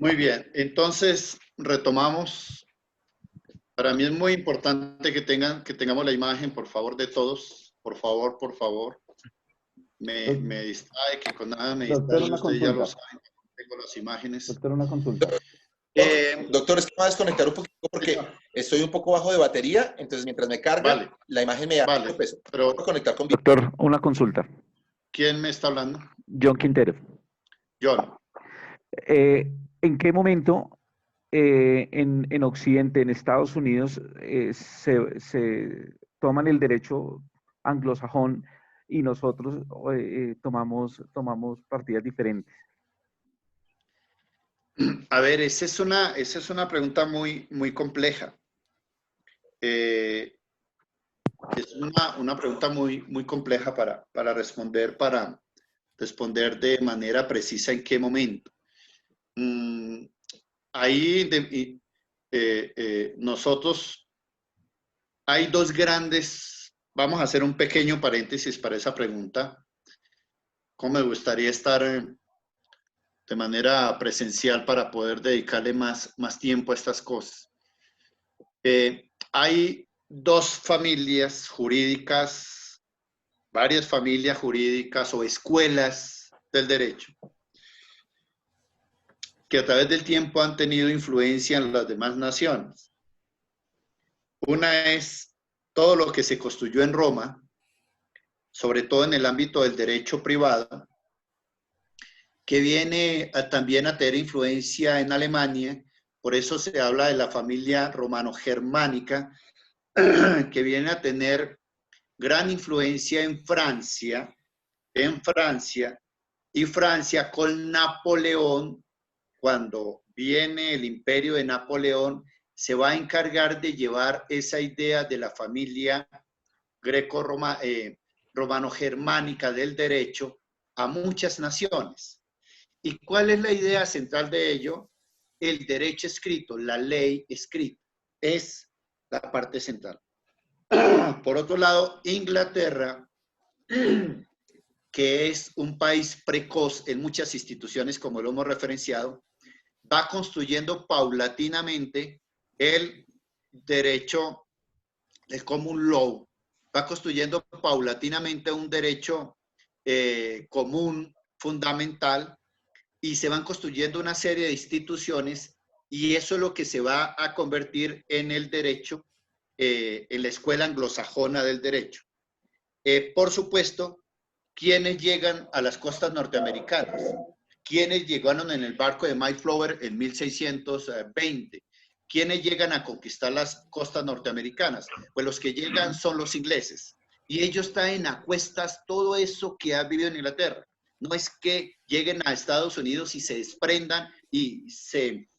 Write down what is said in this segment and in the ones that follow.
Muy bien, entonces retomamos. Para mí es muy importante que tengamos la imagen, por favor, de todos. Por favor, por favor. Me distrae, que con nada me Doctor, distrae. una Ustedes ya lo consulta. saben, tengo las imágenes. Doctor, una consulta. Doctor, es que me voy a desconectar un poquito porque estoy un poco bajo de batería, entonces mientras me carga, Vale. la imagen me da Vale, mucho peso. pero Voy a conectar con Víctor. Doctor, una consulta. ¿quién me está hablando? John Quintero. John. ¿En qué momento en Occidente, en Estados Unidos, se toman el derecho anglosajón y nosotros tomamos partidas diferentes? A ver, esa es una pregunta muy, muy compleja. Es una pregunta muy, muy compleja para responder de manera precisa en qué momento. Ahí nosotros, hay dos grandes, vamos a hacer un pequeño paréntesis para esa pregunta. ¿Cómo me gustaría estar de manera presencial para poder dedicarle más tiempo a estas cosas? Hay dos familias jurídicas, varias familias jurídicas o escuelas del derecho que a través del tiempo han tenido influencia en las demás naciones. Una es todo lo que se construyó en Roma, sobre todo en el ámbito del derecho privado, que viene también a tener influencia en Alemania. Por eso se habla de la familia romano-germánica, que viene a tener gran influencia en Francia, y Francia con Napoleón, cuando viene el imperio de Napoleón, se va a encargar de llevar esa idea de la familia romano-germánica del derecho a muchas naciones. ¿Y cuál es la idea central de ello? El derecho escrito, la ley escrita, es la parte central. Por otro lado, Inglaterra, que es un país precoz en muchas instituciones, como lo hemos referenciado, va construyendo paulatinamente el derecho, el common law, va construyendo paulatinamente un derecho común, fundamental, y se van construyendo una serie de instituciones, y eso es lo que se va a convertir en el derecho, en la escuela anglosajona del derecho. Por supuesto, ¿quiénes llegan a las costas norteamericanas? ¿Quiénes llegaron en el barco de Mayflower en 1620? ¿Quiénes llegan a conquistar las costas norteamericanas? Pues los que llegan son los ingleses. Y ellos traen a cuestas todo eso que ha vivido en Inglaterra. No es que lleguen a Estados Unidos y se desprendan y se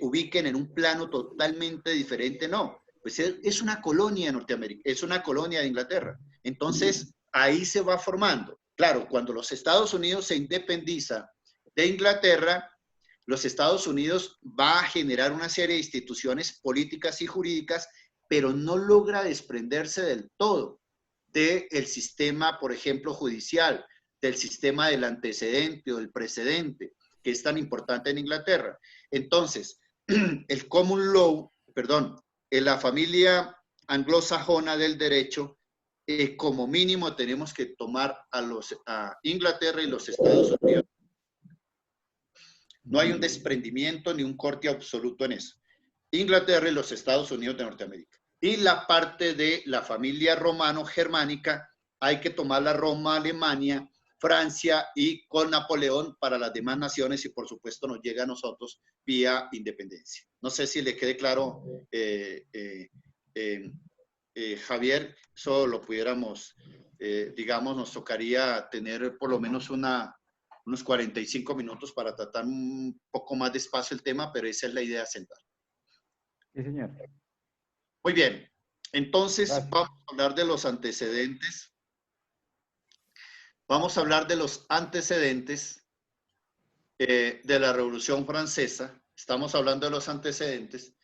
ubiquen en un plano totalmente diferente, no. Pues es una colonia de Norteamérica, es una colonia de Inglaterra. Entonces, ahí se va formando. Claro, cuando los Estados Unidos se independiza de Inglaterra, los Estados Unidos va a generar una serie de instituciones políticas y jurídicas, pero no logra desprenderse del todo del sistema, por ejemplo, judicial, del sistema del antecedente o del precedente, que es tan importante en Inglaterra. Entonces, el common law, en la familia anglosajona del derecho, como mínimo tenemos que tomar a Inglaterra y los Estados Unidos. No hay un desprendimiento ni un corte absoluto en eso. Inglaterra y los Estados Unidos de Norteamérica. Y la parte de la familia romano-germánica, hay que tomar la Roma, Alemania, Francia y con Napoleón para las demás naciones, y por supuesto nos llega a nosotros vía independencia. No sé si le quede claro, Javier, eso lo pudiéramos, digamos, nos tocaría tener por lo menos unos 45 minutos para tratar un poco más despacio el tema, pero esa es la idea central. Sí, señor. Muy bien, entonces Gracias. vamos a hablar de los antecedentes. Vamos a hablar de los antecedentes de la Revolución Francesa. Estamos hablando de los antecedentes.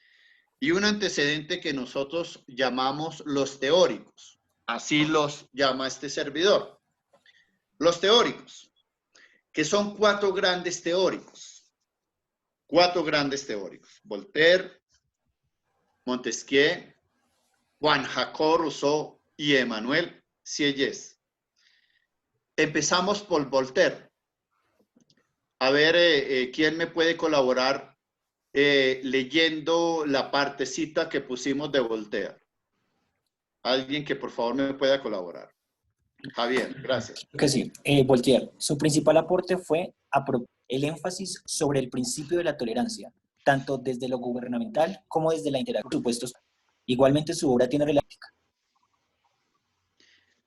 Y un antecedente que nosotros llamamos los teóricos. Así los llama este servidor. Los teóricos, que son 4 grandes teóricos. 4 grandes teóricos: Voltaire, Montesquieu, Jean-Jacques Rousseau y Emmanuel Sieyès. Empezamos por Voltaire. A ver, ¿quién me puede colaborar leyendo la partecita que pusimos de Voltaire? Alguien que por favor me pueda colaborar. Javier, gracias. Que sí, Voltaire. Su principal aporte fue el énfasis sobre el principio de la tolerancia, tanto desde lo gubernamental como desde la interacción de supuestos. Igualmente su obra tiene relación.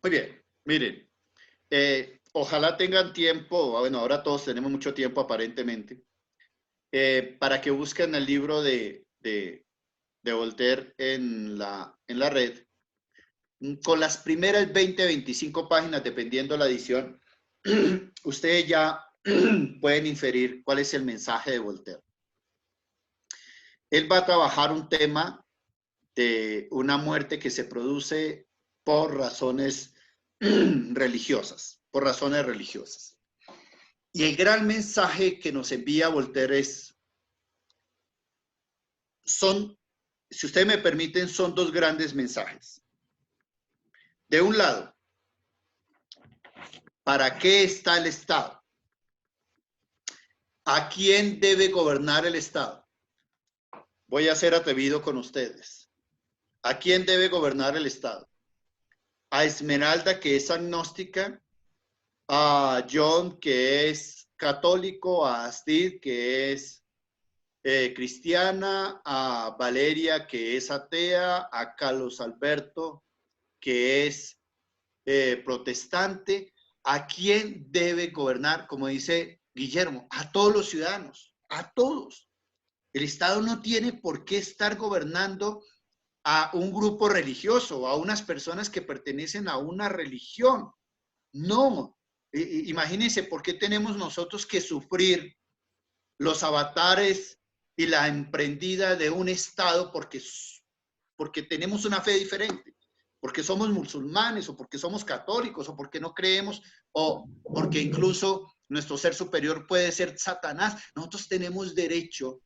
Muy bien, miren, ojalá tengan tiempo, bueno, ahora todos tenemos mucho tiempo aparentemente, para que busquen el libro de Voltaire en la red. Con las primeras 20, 25 páginas, dependiendo la edición, ustedes ya pueden inferir cuál es el mensaje de Voltaire. Él va a trabajar un tema de una muerte que se produce por razones religiosas, Y el gran mensaje que nos envía Voltaire si ustedes me permiten, son 2 grandes mensajes. De un lado, ¿para qué está el Estado? ¿A quién debe gobernar el Estado? Voy a ser atrevido con ustedes. ¿A quién debe gobernar el Estado? A Esmeralda, que es agnóstica, a John, que es católico, a Astrid, que es cristiana, a Valeria, que es atea, a Carlos Alberto, que es protestante. ¿A quién debe gobernar? Como dice Guillermo, a todos los ciudadanos, a todos. El Estado no tiene por qué estar gobernando a un grupo religioso, a unas personas que pertenecen a una religión. No. Imagínense por qué tenemos nosotros que sufrir los avatares y la emprendida de un Estado porque tenemos una fe diferente, porque somos musulmanes o porque somos católicos o porque no creemos o porque incluso nuestro ser superior puede ser Satanás. Nosotros tenemos derecho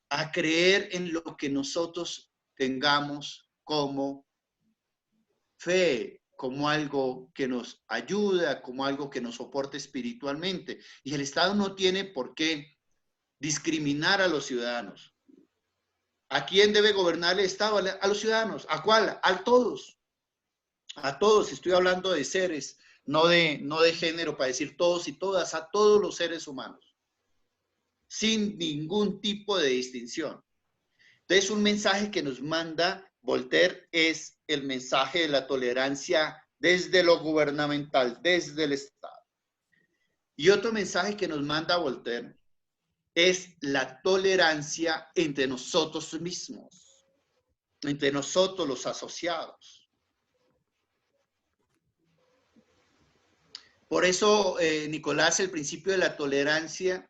a creer en lo que nosotros tengamos como fe, como algo que nos ayuda, como algo que nos soporte espiritualmente. Y el Estado no tiene por qué discriminar a los ciudadanos. ¿A quién debe gobernar el Estado? A los ciudadanos. ¿A cuál? A todos. A todos. Estoy hablando de seres, no de género, para decir todos y todas, a todos los seres humanos, sin ningún tipo de distinción. Entonces, un mensaje que nos manda Voltaire es el mensaje de la tolerancia desde lo gubernamental, desde el Estado. Y otro mensaje que nos manda Voltaire es la tolerancia entre nosotros mismos, entre nosotros los asociados. Por eso, Nicolás, el principio de la tolerancia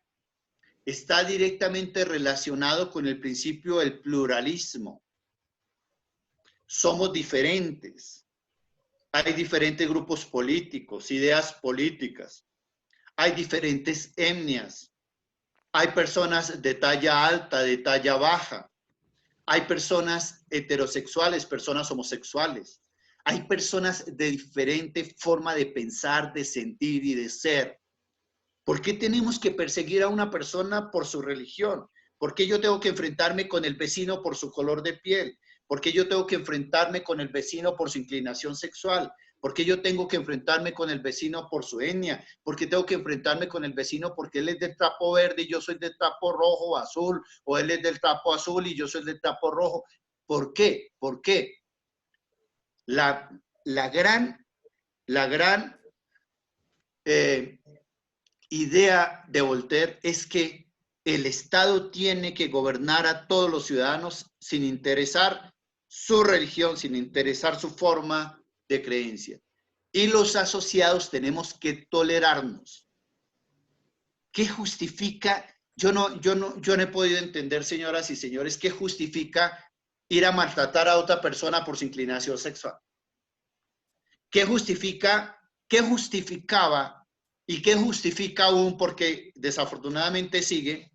está directamente relacionado con el principio del pluralismo. Somos diferentes. Hay diferentes grupos políticos, ideas políticas. Hay diferentes etnias. Hay personas de talla alta, de talla baja. Hay personas heterosexuales, personas homosexuales. Hay personas de diferente forma de pensar, de sentir y de ser. ¿Por qué tenemos que perseguir a una persona por su religión? ¿Por qué yo tengo que enfrentarme con el vecino por su color de piel? ¿Por qué yo tengo que enfrentarme con el vecino por su inclinación sexual? ¿Por qué yo tengo que enfrentarme con el vecino por su etnia? ¿Por qué tengo que enfrentarme con el vecino porque él es del trapo verde y yo soy del trapo rojo o azul? ¿O él es del trapo azul y yo soy del trapo rojo? ¿Por qué? ¿Por qué? La gran idea de Voltaire es que el Estado tiene que gobernar a todos los ciudadanos sin interesar su religión, sin interesar su forma de creencia. Y los asociados tenemos que tolerarnos. ¿Qué justifica? Yo no he podido entender, señoras y señores, ¿qué justifica ir a maltratar a otra persona por su inclinación sexual? ¿Qué justifica? ¿Qué justificaba? ¿Y qué justifica aún? Porque desafortunadamente sigue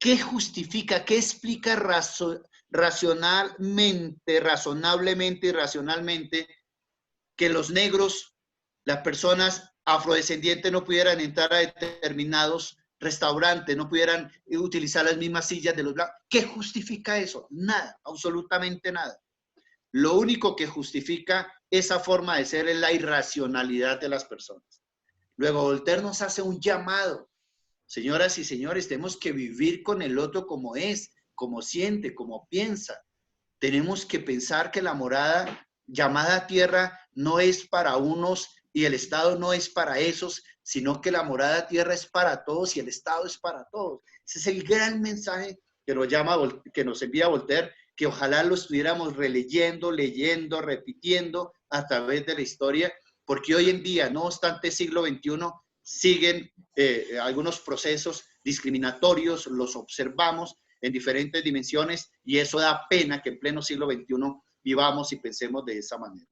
¿Qué justifica, qué explica razonablemente y racionalmente que los negros, las personas afrodescendientes no pudieran entrar a determinados restaurantes, no pudieran utilizar las mismas sillas de los blancos? ¿Qué justifica eso? Nada, absolutamente nada. Lo único que justifica esa forma de ser es la irracionalidad de las personas. Luego Voltaire nos hace un llamado. Señoras y señores, tenemos que vivir con el otro como es, como siente, como piensa. Tenemos que pensar que la morada llamada tierra no es para unos y el Estado no es para esos, sino que la morada tierra es para todos y el Estado es para todos. Ese es el gran mensaje que nos envía Voltaire, que ojalá lo estuviéramos releyendo, leyendo, repitiendo a través de la historia, porque hoy en día, no obstante siglo XXI, siguen algunos procesos discriminatorios, los observamos en diferentes dimensiones y eso da pena que en pleno siglo XXI vivamos y pensemos de esa manera.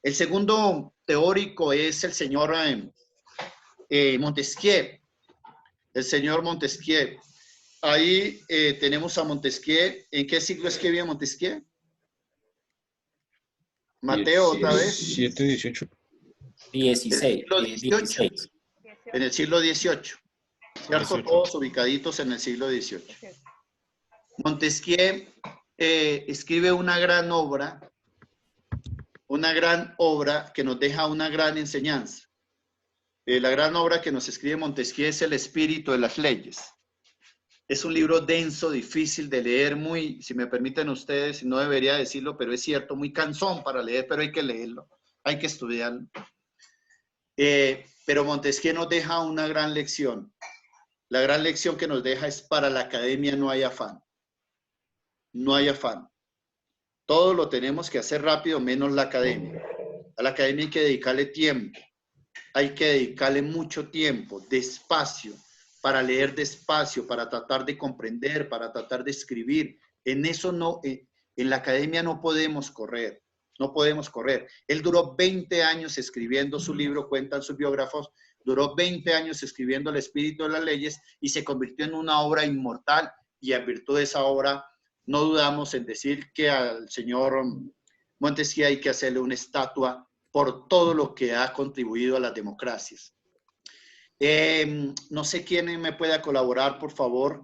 El segundo teórico es el señor Montesquieu. El señor Montesquieu. Ahí tenemos a Montesquieu. ¿En qué siglo escribía Montesquieu? Mateo, otra vez. 17, 18. 16. En el siglo XVIII. ¿Cierto? Todos ubicaditos en el siglo XVIII. Montesquieu escribe una gran obra que nos deja una gran enseñanza. La gran obra que nos escribe Montesquieu es El espíritu de las leyes. Es un libro denso, difícil de leer, muy, si me permiten ustedes, no debería decirlo, pero es cierto, muy cansón para leer, pero hay que leerlo, hay que estudiarlo. Pero Montesquieu nos deja una gran lección. La gran lección que nos deja es: para la academia no hay afán. No hay afán. Todo lo tenemos que hacer rápido, menos la academia. A la academia hay que dedicarle tiempo. Hay que dedicarle mucho tiempo, despacio, para leer despacio, para tratar de comprender, para tratar de escribir. En eso no, en la academia no podemos correr. No podemos correr. Él duró 20 años escribiendo su libro, cuentan sus biógrafos, duró 20 años escribiendo El espíritu de las leyes y se convirtió en una obra inmortal, y en virtud de esa obra no dudamos en decir que al señor Montesquieu hay que hacerle una estatua por todo lo que ha contribuido a las democracias. No sé quién me pueda colaborar, por favor.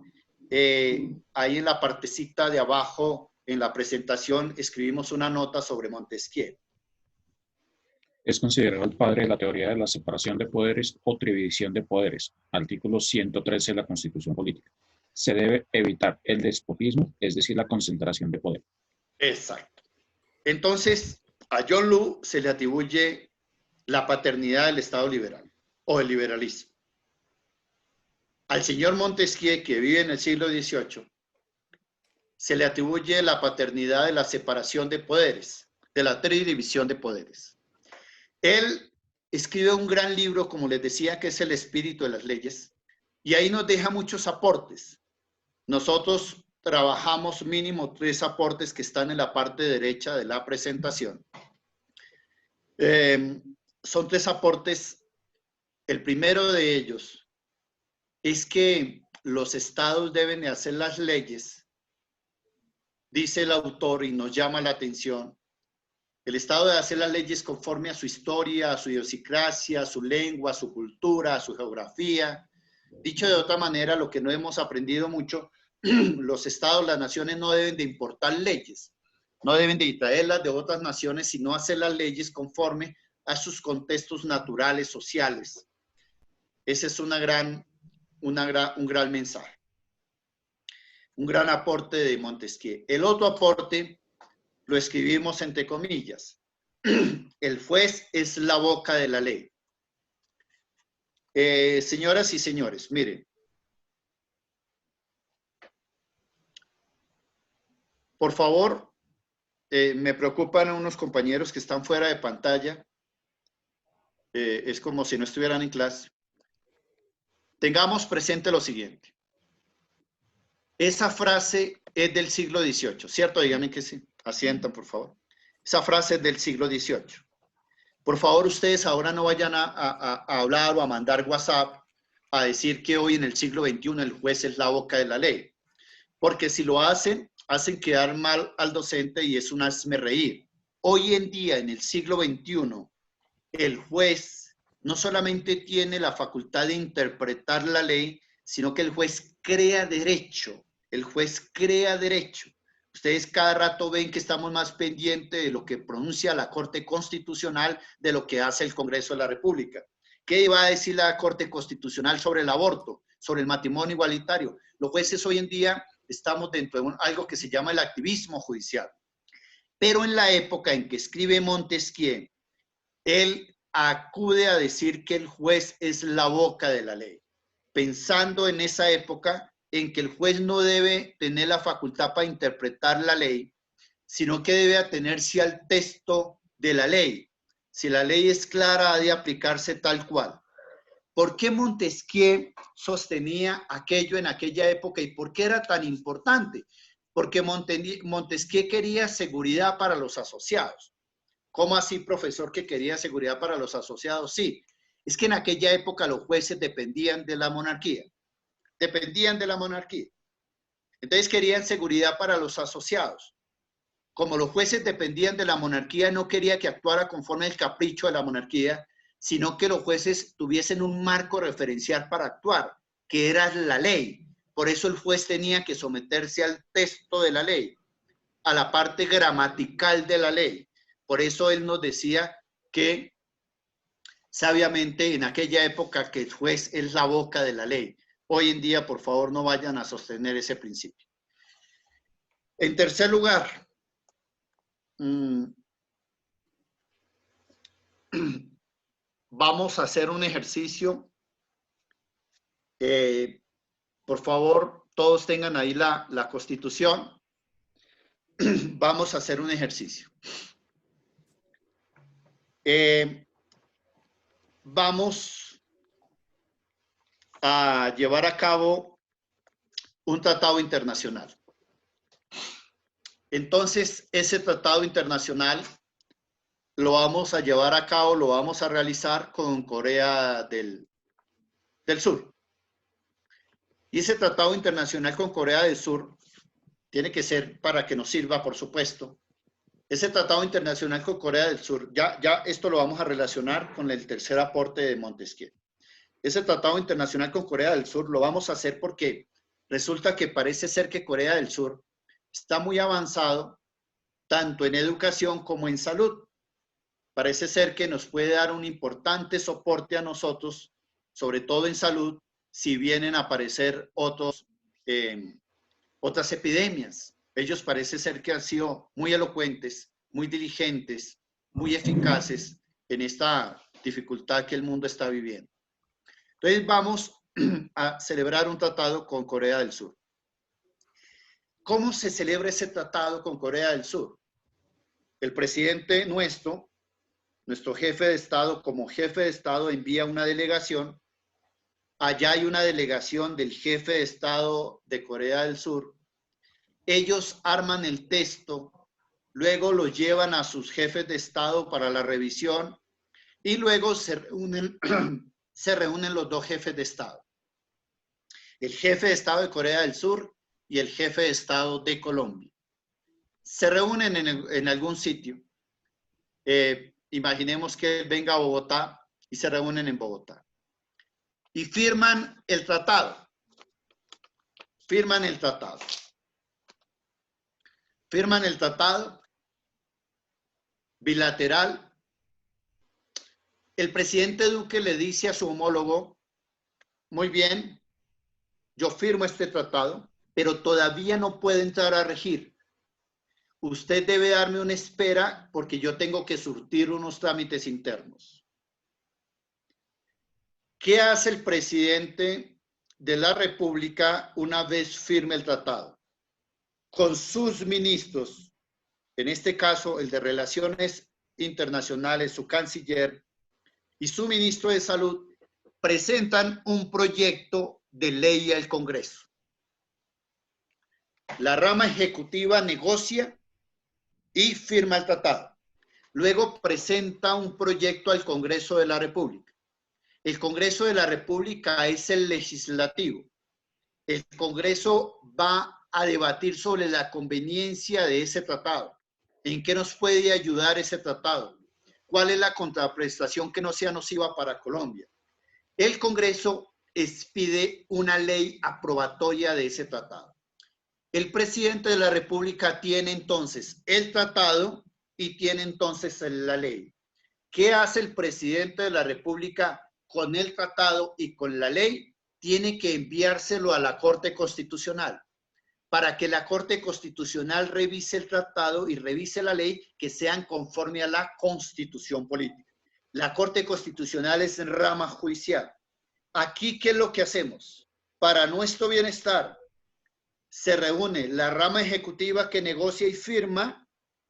Ahí en la partecita de abajo, en la presentación, escribimos una nota sobre Montesquieu. Es considerado el padre de la teoría de la separación de poderes o división de poderes, artículo 113 de la Constitución Política. Se debe evitar el despotismo, es decir, la concentración de poder. Exacto. Entonces, a John Locke se le atribuye la paternidad del Estado liberal o el liberalismo. Al señor Montesquieu, que vive en el siglo XVIII, se le atribuye la paternidad de la separación de poderes, de la tridivisión de poderes. Él escribe un gran libro, como les decía, que es El espíritu de las leyes, y ahí nos deja muchos aportes. Nosotros trabajamos mínimo 3 aportes que están en la parte derecha de la presentación. Son 3 aportes. El primero de ellos es que los estados deben hacer las leyes, dice el autor, y nos llama la atención. El Estado debe hacer las leyes conforme a su historia, a su idiosincrasia, a su lengua, a su cultura, a su geografía. Dicho de otra manera, lo que no hemos aprendido mucho, los estados, las naciones no deben de importar leyes, no deben de traerlas de otras naciones, sino hacer las leyes conforme a sus contextos naturales, sociales. Ese es un gran mensaje, un gran aporte de Montesquieu. El otro aporte lo escribimos entre comillas. El juez es la boca de la ley. Señoras y señores, miren. Por favor, me preocupan unos compañeros que están fuera de pantalla. Es como si no estuvieran en clase. Tengamos presente lo siguiente. Esa frase es del siglo XVIII, ¿cierto? Díganme que sí. Asientan, por favor. Esa frase es del siglo XVIII. Por favor, ustedes ahora no vayan a hablar o a mandar WhatsApp a decir que hoy en el siglo XXI el juez es la boca de la ley. Porque si lo hacen quedar mal al docente y es un hazmerreír. Hoy en día, en el siglo XXI, el juez no solamente tiene la facultad de interpretar la ley, sino que el juez crea derecho. El juez crea derecho. Ustedes cada rato ven que estamos más pendientes de lo que pronuncia la Corte Constitucional de lo que hace el Congreso de la República. ¿Qué iba a decir la Corte Constitucional sobre el aborto, sobre el matrimonio igualitario? Los jueces hoy en día estamos dentro de algo que se llama el activismo judicial. Pero en la época en que escribe Montesquieu, él acude a decir que el juez es la boca de la ley, pensando en esa época en que el juez no debe tener la facultad para interpretar la ley, sino que debe atenerse al texto de la ley. Si la ley es clara, ha de aplicarse tal cual. ¿Por qué Montesquieu sostenía aquello en aquella época y por qué era tan importante? Porque Montesquieu quería seguridad para los asociados. ¿Cómo así, profesor, que quería seguridad para los asociados? Sí, es que en aquella época los jueces dependían de la monarquía. Dependían de la monarquía. Entonces querían seguridad para los asociados. Como los jueces dependían de la monarquía, no quería que actuara conforme al capricho de la monarquía, sino que los jueces tuviesen un marco referencial para actuar, que era la ley. Por eso el juez tenía que someterse al texto de la ley, a la parte gramatical de la ley. Por eso él nos decía que, sabiamente, en aquella época, que el juez es la boca de la ley. Hoy en día, por favor, no vayan a sostener ese principio. En tercer lugar, vamos a hacer un ejercicio. Por favor, todos tengan ahí la Constitución. Vamos a hacer un ejercicio. Vamos a llevar a cabo un tratado internacional. Entonces, ese tratado internacional lo vamos a llevar a cabo, lo vamos a realizar con Corea del Sur. Y ese tratado internacional con Corea del Sur tiene que ser para que nos sirva, por supuesto. Ese tratado internacional con Corea del Sur, ya esto lo vamos a relacionar con el tercer aporte de Montesquieu. Ese tratado internacional con Corea del Sur lo vamos a hacer porque resulta que parece ser que Corea del Sur está muy avanzado tanto en educación como en salud. Parece ser que nos puede dar un importante soporte a nosotros, sobre todo en salud, si vienen a aparecer otras epidemias. Ellos parece ser que han sido muy elocuentes, muy diligentes, muy eficaces en esta dificultad que el mundo está viviendo. Entonces vamos a celebrar un tratado con Corea del Sur. ¿Cómo se celebra ese tratado con Corea del Sur? El presidente nuestro jefe de Estado, como jefe de Estado, envía una delegación. Allá hay una delegación del jefe de Estado de Corea del Sur. Ellos arman el texto, luego lo llevan a sus jefes de Estado para la revisión y luego se reúnen los dos jefes de Estado. El jefe de Estado de Corea del Sur y el jefe de Estado de Colombia. Se reúnen en algún sitio. Imaginemos que venga a Bogotá y se reúnen en Bogotá. Y firman el tratado. Firman el tratado. Firman el tratado bilateral. El presidente Duque le dice a su homólogo, muy bien, yo firmo este tratado, pero todavía no puede entrar a regir. Usted debe darme una espera porque yo tengo que surtir unos trámites internos. ¿Qué hace el presidente de la República una vez firme el tratado? Con sus ministros, en este caso el de Relaciones Internacionales, su canciller y su ministro de Salud, presentan un proyecto de ley al Congreso. La rama ejecutiva negocia y firma el tratado. Luego presenta un proyecto al Congreso de la República. El Congreso de la República es el legislativo. El Congreso va a debatir sobre la conveniencia de ese tratado. ¿En qué nos puede ayudar ese tratado? ¿Cuál es la contraprestación que no sea nociva para Colombia? El Congreso expide una ley aprobatoria de ese tratado. El presidente de la República tiene entonces el tratado y tiene entonces la ley. ¿Qué hace el presidente de la República con el tratado y con la ley? Tiene que enviárselo a la Corte Constitucional para que la Corte Constitucional revise el tratado y revise la ley que sean conforme a la Constitución política. La Corte Constitucional es rama judicial. Aquí, ¿qué es lo que hacemos? Para nuestro bienestar, se reúne la rama ejecutiva que negocia y firma,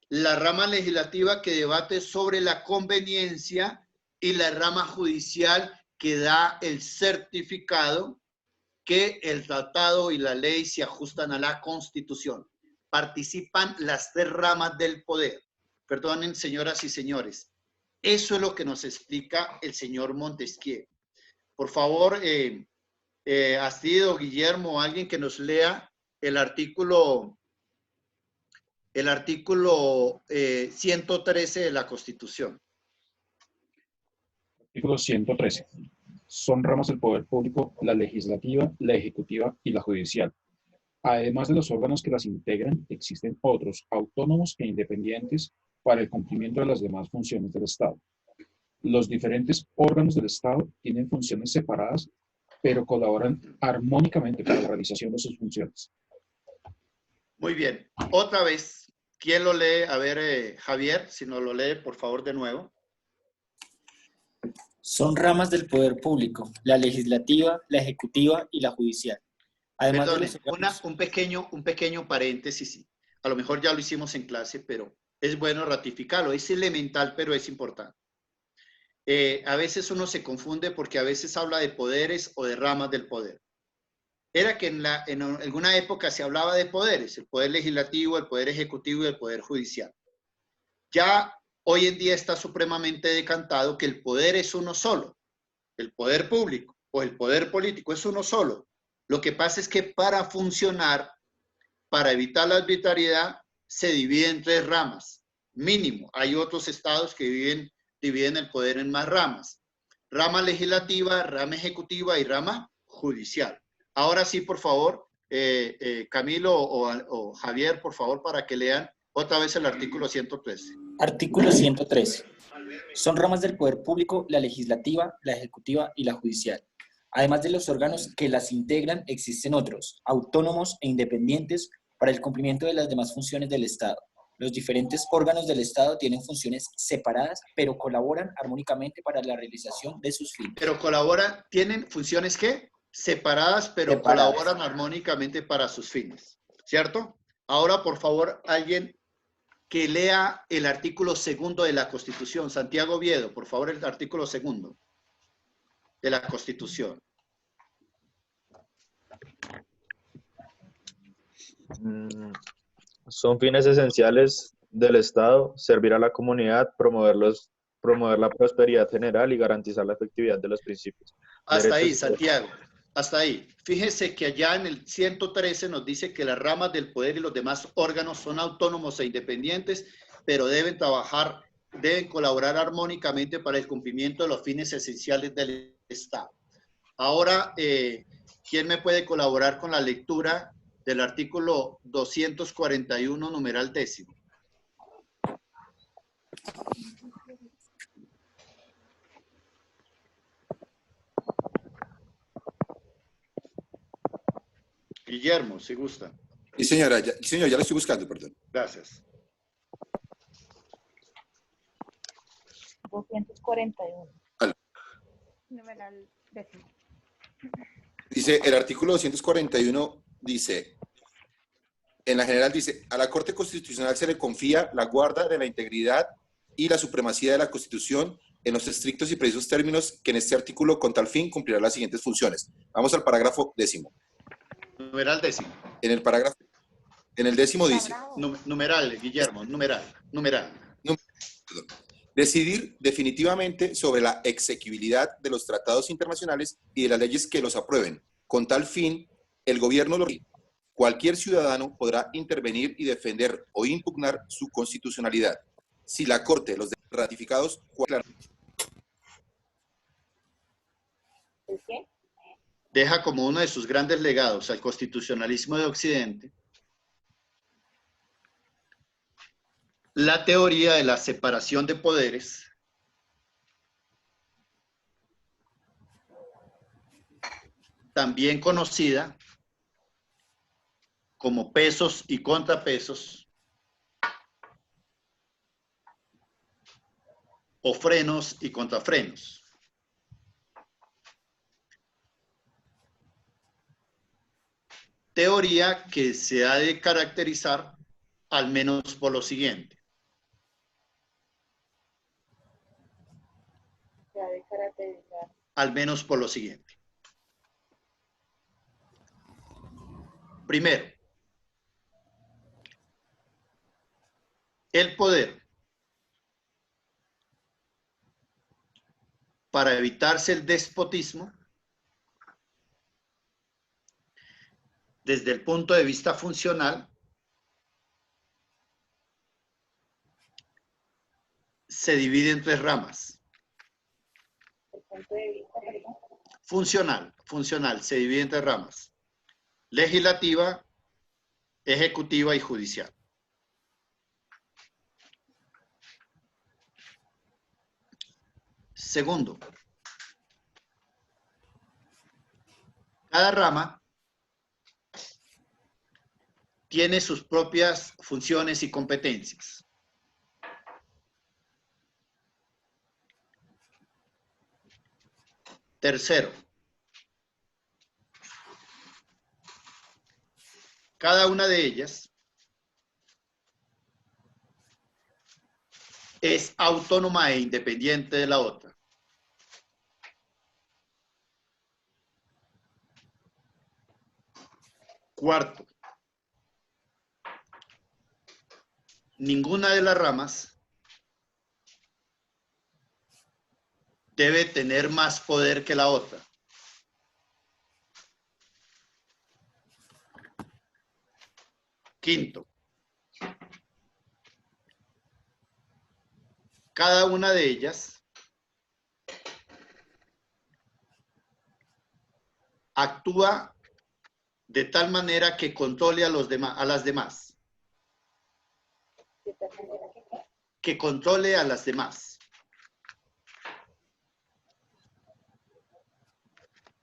la rama legislativa que debate sobre la conveniencia y la rama judicial que da el certificado que el tratado y la ley se ajustan a la Constitución. Participan las tres ramas del poder. Perdonen, señoras y señores. Eso es lo que nos explica el señor Montesquieu. Por favor, Astido, Guillermo, alguien que nos lea el artículo 113 de la Constitución. Artículo 113. Son ramas del poder público la legislativa, la ejecutiva y la judicial. Además de los órganos que las integran, existen otros autónomos e independientes para el cumplimiento de las demás funciones del Estado. Los diferentes órganos del Estado tienen funciones separadas, pero colaboran armónicamente para la realización de sus funciones. Muy bien. Otra vez, ¿quién lo lee? A ver, Javier, si nos lo lee, por favor, de nuevo. Son ramas del poder público, la legislativa, la ejecutiva y la judicial. Además Perdone, de los órganos... un pequeño paréntesis. Sí. A lo mejor ya lo hicimos en clase, pero es bueno ratificarlo. Es elemental, pero es importante. A veces uno se confunde porque a veces habla de poderes o de ramas del poder. Era que en alguna época se hablaba de poderes, el poder legislativo, el poder ejecutivo y el poder judicial. Ya hoy en día está supremamente decantado que el poder es uno solo. El poder público o el poder político es uno solo. Lo que pasa es que para funcionar, para evitar la arbitrariedad, se divide en tres ramas. Mínimo. Hay otros estados que dividen el poder en más ramas. Rama legislativa, rama ejecutiva y rama judicial. Ahora sí, por favor, Camilo o Javier, por favor, para que lean otra vez el artículo 113. Artículo 113. Son ramas del poder público la legislativa, la ejecutiva y la judicial. Además de los órganos que las integran, existen otros, autónomos e independientes para el cumplimiento de las demás funciones del Estado. Los diferentes órganos del Estado tienen funciones separadas, pero colaboran armónicamente para la realización de sus fines. Pero colaboran, ¿tienen funciones qué? Separadas, pero colaboran armónicamente para sus fines, ¿cierto? Ahora, por favor, alguien que lea el artículo 2 de la Constitución. Santiago Oviedo, por favor, el artículo 2 de la Constitución. Son fines esenciales del Estado, servir a la comunidad, promover la prosperidad general y garantizar la efectividad de los principios. Hasta ahí, Santiago. Hasta ahí. Fíjese que allá en el 113 nos dice que las ramas del poder y los demás órganos son autónomos e independientes, pero deben colaborar armónicamente para el cumplimiento de los fines esenciales del Estado. Ahora, ¿quién me puede colaborar con la lectura del artículo 241, numeral 10? Guillermo, si gusta. Sí, señora, señor, ya lo estoy buscando, perdón. Gracias. 241. Vale. Numeral 10. Dice, el artículo 241 dice, en la general dice, a la Corte Constitucional se le confía la guarda de la integridad y la supremacía de la Constitución en los estrictos y precisos términos que en este artículo con tal fin cumplirá las siguientes funciones. Vamos al parágrafo 10. Numeral 10. En el parágrafo, en el 10 dice, Numeral, Guillermo, numeral. perdón. Decidir definitivamente sobre la exequibilidad de los tratados internacionales y de las leyes que los aprueben. Con tal fin, el gobierno cualquier ciudadano podrá intervenir y defender o impugnar su constitucionalidad. Si la Corte los ratificados ¿El qué? deja como uno de sus grandes legados al constitucionalismo de Occidente la teoría de la separación de poderes, también conocida como pesos y contrapesos, o frenos y contrafrenos. Teoría que se ha de caracterizar al menos por lo siguiente. Se ha de caracterizar. Al menos por lo siguiente. Primero, el poder, para evitarse el despotismo, desde el punto de vista funcional, se divide en tres ramas. El punto de vista, perdón. Funcional, se divide en tres ramas: legislativa, ejecutiva y judicial. Segundo, cada rama tiene sus propias funciones y competencias. Tercero, cada una de ellas es autónoma e independiente de la otra. Cuarto, ninguna de las ramas debe tener más poder que la otra. Quinto, cada una de ellas actúa de tal manera que controle a las demás. De tal manera que, Que controle a las demás.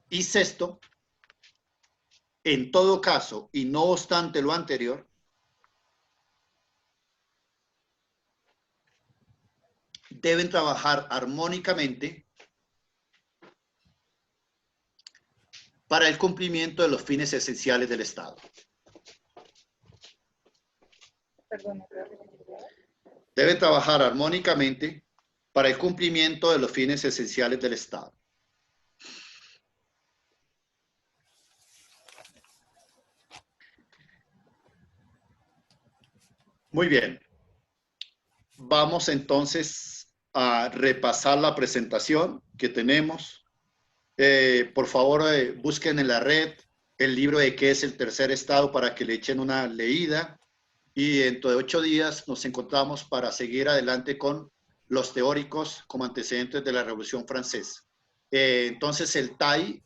Y sexto, en todo caso, y no obstante lo anterior, deben trabajar armónicamente para el cumplimiento de los fines esenciales del Estado. perdón, ¿me puedo repetir? Deben trabajar armónicamente para el cumplimiento de los fines esenciales del Estado. Muy bien. Vamos entonces a repasar la presentación que tenemos. Por favor, busquen en la red el libro de qué es el tercer estado para que le echen una leída. Y dentro de 8 días nos encontramos para seguir adelante con los teóricos como antecedentes de la Revolución Francesa. Entonces el TAI,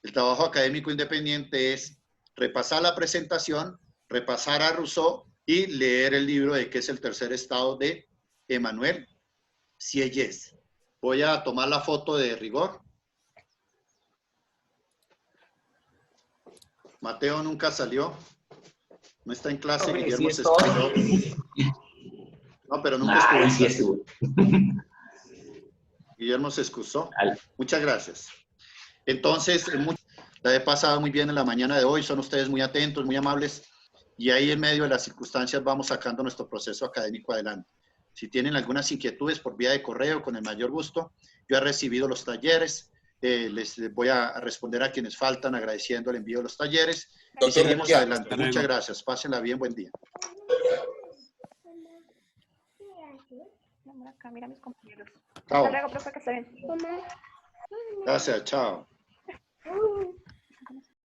el trabajo académico independiente, es repasar la presentación, repasar a Rousseau y leer el libro de qué es el tercer estado de Emmanuel Sieyès. Voy a tomar la foto de rigor. Mateo nunca salió. No está en clase. Profe, Guillermo sí se estoy. excusó. No, pero nunca Ay, estuvo. sí estuvo. Guillermo se excusó. Dale. Muchas gracias. Entonces, la he pasado muy bien en la mañana de hoy. Son ustedes muy atentos, muy amables. Y ahí en medio de las circunstancias vamos sacando nuestro proceso académico adelante. Si tienen algunas inquietudes por vía de correo, con el mayor gusto. Yo he recibido los talleres. Les voy a responder a quienes faltan agradeciendo el envío de los talleres. Y Doctor seguimos García, adelante. Muchas gracias. Pásenla bien. Buen día. Mi amor, acá, mira a mis compañeros. Chao. Hasta luego, profe, que esté bien. Gracias, chao.